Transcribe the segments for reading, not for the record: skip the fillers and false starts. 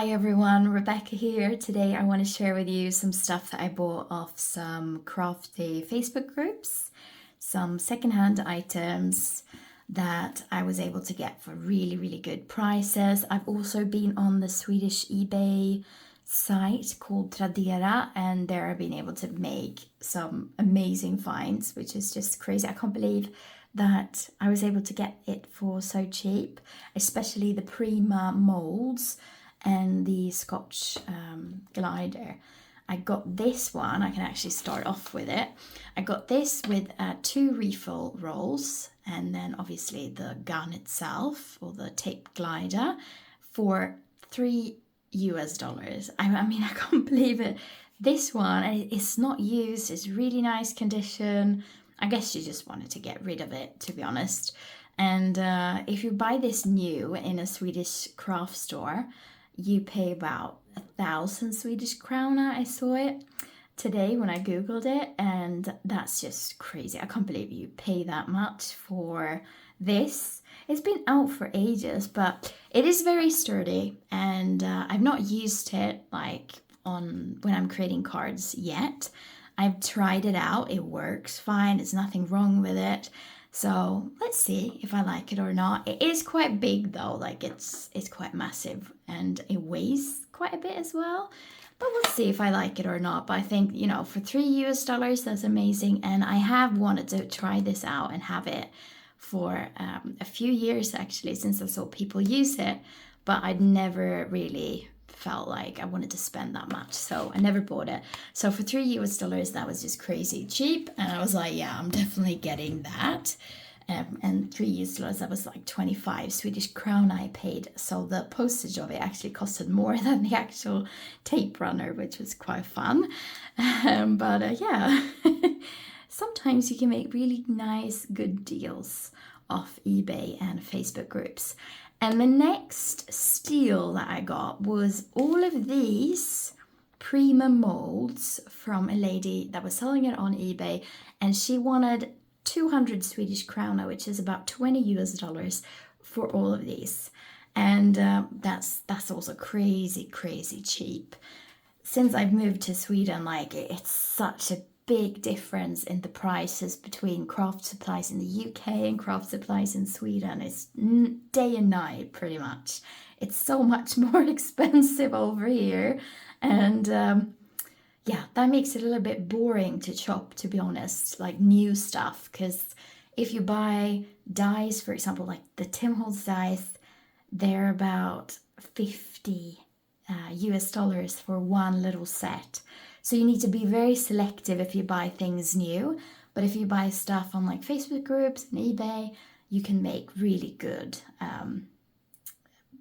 Hi everyone, Rebecca here. Today I want to share with you some stuff that I bought off some crafty Facebook groups, some secondhand items that I was able to get for really, really good prices. I've also been on the Swedish eBay site called Tradera, and there I've been able to make some amazing finds, which is just crazy. I can't believe that I was able to get it for so cheap, especially the Prima molds and the Scotch glider. I got this one, I can actually start off with it. I got this with 2 refill rolls and then obviously the gun itself, or the tape glider, for $3. I mean, I can't believe it. This one, it's not used, it's really nice condition. I guess you just wanted to get rid of it, to be honest. And if you buy this new in a Swedish craft store, you pay about 1,000 Swedish krona. I saw it today when I googled it, and that's just crazy. I can't believe you pay that much for this. It's been out for ages, but it is very sturdy, and I've not used it like on when I'm creating cards yet. I've tried it out, it works fine, there's nothing wrong with it. So let's see if I like it or not. It is quite big though, like it's quite massive, and it weighs quite a bit as well. But we'll see if I like it or not. But I think, you know, for $3, that's amazing. And I have wanted to try this out and have it for a few years actually, since I saw people use it. But I'd never really felt like I wanted to spend that much, so I never bought it. So for $3, that was just crazy cheap, and I was like, yeah, I'm definitely getting that. And $3, that was like 25 Swedish crown I paid, so the postage of it actually costed more than the actual tape runner, which was quite fun. But yeah, sometimes you can make really nice, good deals off eBay and Facebook groups. And the next steal that I got was all of these Prima molds from a lady that was selling it on eBay, and she wanted 200 Swedish krona, which is about $20 for all of these. And that's also crazy, crazy cheap. Since I've moved to Sweden, like it's such a big difference in the prices between craft supplies in the UK and craft supplies in Sweden. It's day and night pretty much. It's so much more expensive over here, and yeah, that makes it a little bit boring to shop, to be honest, like new stuff. Because if you buy dies, for example, like the Tim Holtz dies, they're about $50 US for one little set. So you need to be very selective if you buy things new. But if you buy stuff on like Facebook groups and eBay, you can make really good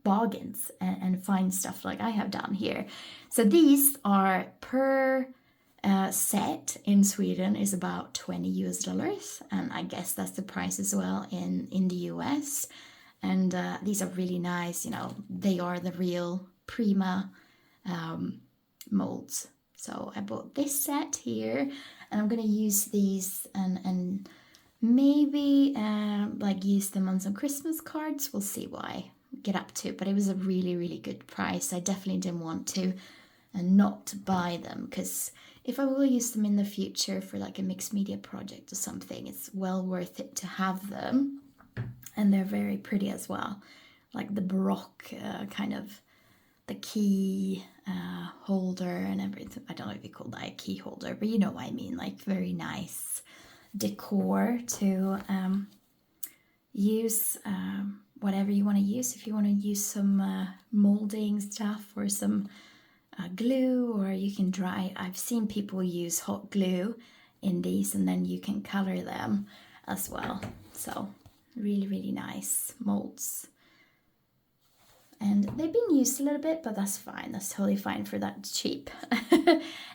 bargains and find stuff like I have done here. So these are per set in Sweden is about $20, and I guess that's the price as well in the US. And these are really nice, you know, they are the real Prima molds. So I bought this set here, and I'm gonna use these and maybe like use them on some Christmas cards. We'll see what I get up to, but it was a really, really good price. I definitely didn't want to not buy them, because if I will use them in the future for like a mixed media project or something, it's well worth it to have them. And they're very pretty as well, like the Baroque kind of the key holder and everything. I don't know if you call that a key holder, but you know what I mean, like very nice decor to use whatever you want to use. If you want to use some molding stuff or some glue, or you can dry. I've seen people use hot glue in these, and then you can color them as well. So really, really nice molds. And they've been used a little bit, but that's fine. That's totally fine for that cheap.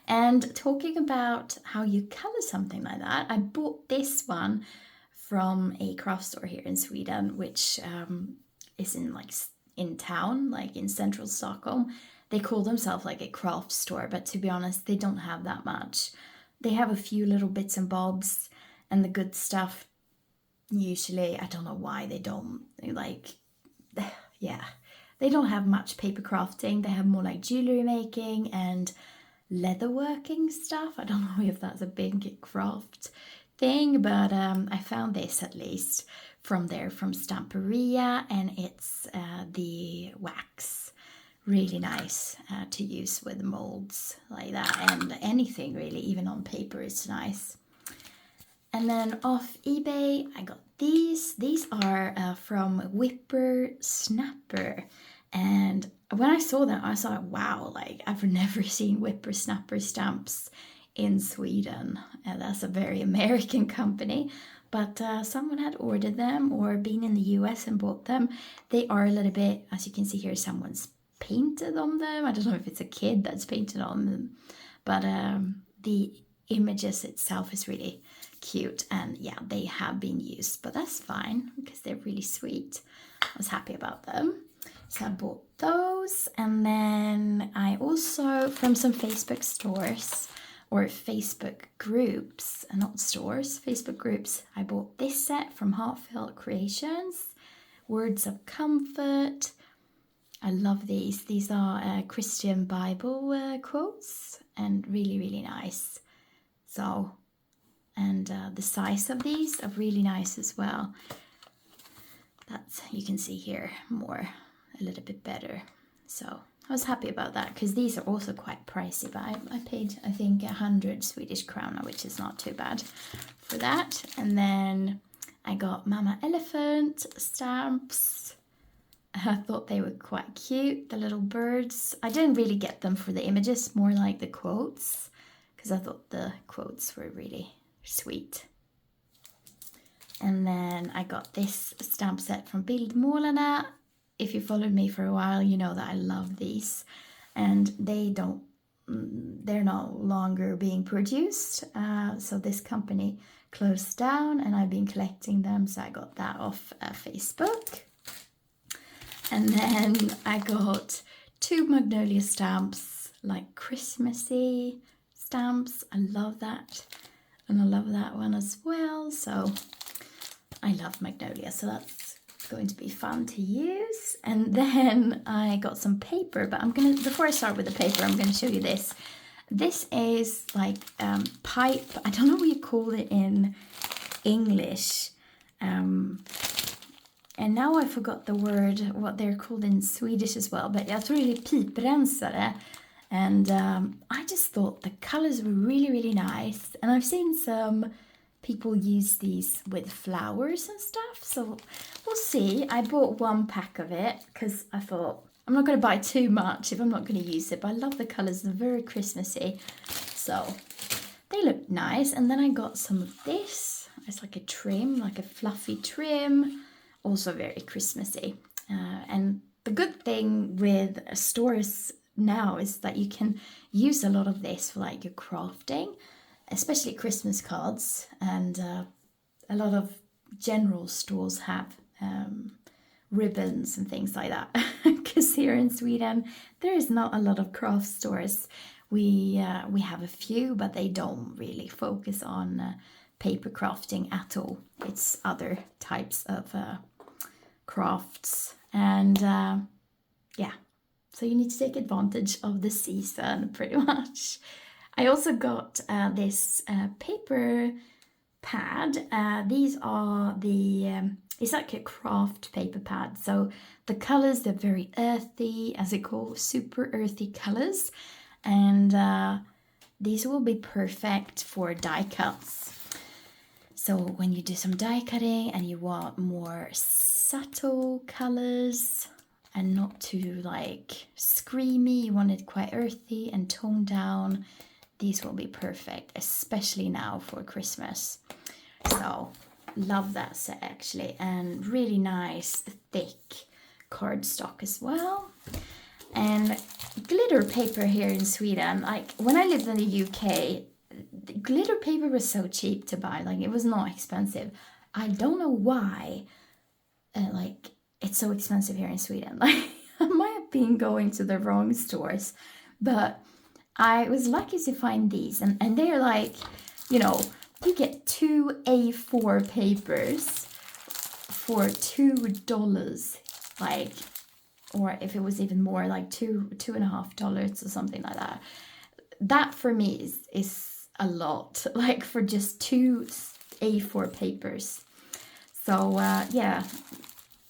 And talking about how you color something like that, I bought this one from a craft store here in Sweden, which is in town, like in central Stockholm. They call themselves like a craft store, but to be honest, they don't have that much. They have a few little bits and bobs, and the good stuff, usually, I don't know why they don't, like, yeah. they don't have much paper crafting. They have more like jewellery making and leatherworking stuff. I don't know if that's a big craft thing, but I found this at least from there, from Stamperia, and it's the wax. Really nice to use with molds like that, and anything really, even on paper, it's nice. And then off eBay, I got these. These are from Whipper Snapper. And when I saw them, I thought, wow, like I've never seen Whipper Snapper stamps in Sweden. And that's a very American company. But someone had ordered them or been in the US and bought them. They are a little bit, as you can see here, someone's painted on them. I don't know if it's a kid that's painted on them. But the images itself is really cute, and yeah, they have been used, but that's fine because they're really sweet. I was happy about them, so I bought those. And then I also, from some Facebook stores or Facebook groups, not stores, Facebook groups, I bought this set from Heartfelt Creations, Words of Comfort. I love these. These are Christian Bible quotes, and really, really nice. So, and the size of these are really nice as well. That's, you can see here more, a little bit better. So I was happy about that, because these are also quite pricey, but I paid, I think, 100 Swedish krona, which is not too bad for that. And then I got Mama Elephant stamps. I thought they were quite cute, the little birds. I didn't really get them for the images, more like the quotes, because I thought the quotes were really sweet. And then I got this stamp set from Bildmålarna. If you followed me for a while, you know that I love these. And they're no longer being produced. So this company closed down, and I've been collecting them. So I got that off Facebook. And then I got 2 magnolia stamps, like Christmassy stamps. I love that. And I love that one as well. So I love magnolia, so that's going to be fun to use. And then I got some paper, but before I start with the paper, I'm gonna show you this. This is like pipe. I don't know what you call it in English. And now I forgot the word, what they're called in Swedish as well, but jag tror det är piprensare. And I just thought the colors were really, really nice. And I've seen some people use these with flowers and stuff, so we'll see. I bought 1 pack of it because I thought I'm not going to buy too much if I'm not going to use it, but I love the colors. They're very Christmassy, so they look nice. And then I got some of this. It's like a trim, like a fluffy trim. Also very Christmassy. And the good thing with stores now is that you can use a lot of this for like your crafting, especially Christmas cards. And a lot of general stores have ribbons and things like that. Because here in Sweden, there is not a lot of craft stores. We have a few, but they don't really focus on paper crafting at all. It's other types of crafts, and yeah, so you need to take advantage of the season pretty much. I also got this paper pad. These are it's like a craft paper pad, so the colors, they're very earthy, as they call, super earthy colors, and these will be perfect for die cuts. So when you do some die cutting and you want more subtle colors and not too like screamy, you want it quite earthy and toned down, these will be perfect, especially now for Christmas. So love that set actually, and really nice thick cardstock as well. And glitter paper here in Sweden, like when I lived in the UK, the glitter paper was so cheap to buy, like it was not expensive. I don't know why like it's so expensive here in Sweden. Like I might have been going to the wrong stores, but I was lucky to find these, and they're like, you know, you get 2 A4 papers for $2, like, or if it was even more, like $2.50 or something like that. That for me is a lot, like for just 2 A4 papers. So yeah,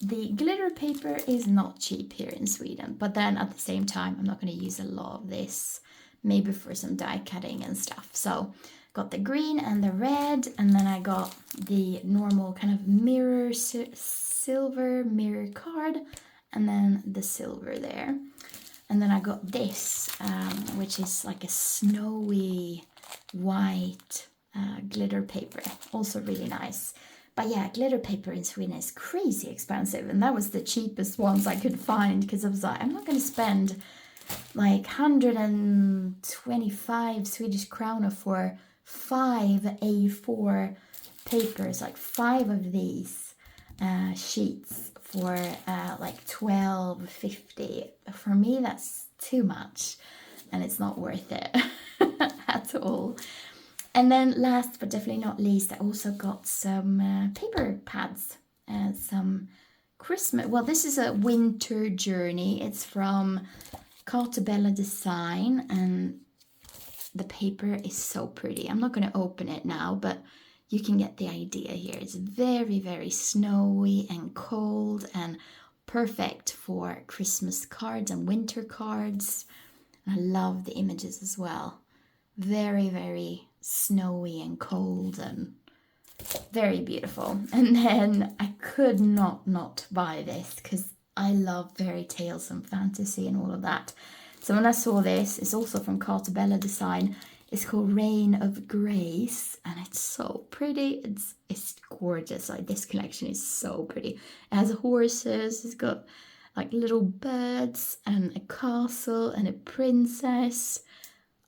the glitter paper is not cheap here in Sweden, but then at the same time, I'm not going to use a lot of this, maybe for some die cutting and stuff. So got the green and the red, and then I got the normal kind of mirror, silver mirror card, and then the silver there. And then I got this, which is like a snowy white glitter paper, also really nice. But yeah, glitter paper in Sweden is crazy expensive, and that was the cheapest ones I could find, because I was like, I'm not going to spend like 125 Swedish krona for 5 A4 papers, like 5 of these sheets for like $12.50. For me, that's too much, and it's not worth it at all. And then last but definitely not least, I also got some paper pads and some Christmas. Well, this is a winter journey. It's from Cartabella Design, and the paper is so pretty. I'm not going to open it now, but you can get the idea here. It's very, very snowy and cold and perfect for Christmas cards and winter cards. And I love the images as well. Very, very snowy and cold and very beautiful. And then I could not buy this because I love fairy tales and fantasy and all of that. So when I saw this, it's also from Cartabella Design. It's called Reign of Grace, and it's so pretty. It's gorgeous. Like, this collection is so pretty. It has horses. It's got like little birds and a castle and a princess.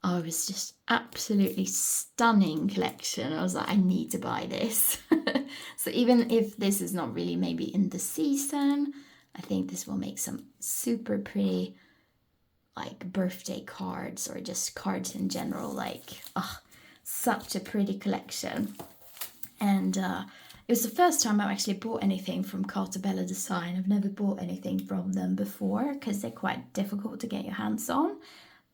Oh, it was just absolutely stunning collection. I was like, I need to buy this. So even if this is not really maybe in the season, I think this will make some super pretty like birthday cards or just cards in general. Like, oh, such a pretty collection. And it was the first time I've actually bought anything from Cartabella Design. I've never bought anything from them before because they're quite difficult to get your hands on.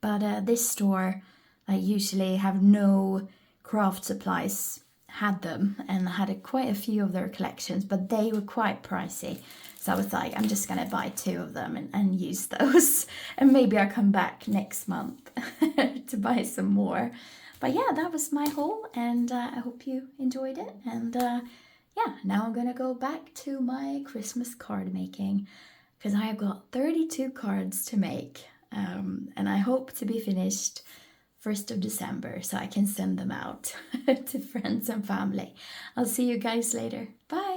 But this store, I usually have no craft supplies, had them, and had quite a few of their collections, but they were quite pricey. So I was like, I'm just going to buy 2 of them and use those. And maybe I'll come back next month to buy some more. But yeah, that was my haul, and I hope you enjoyed it. And yeah, now I'm going to go back to my Christmas card making, because I have got 32 cards to make. And I hope to be finished 1st of December so I can send them out to friends and family. I'll see you guys later. Bye!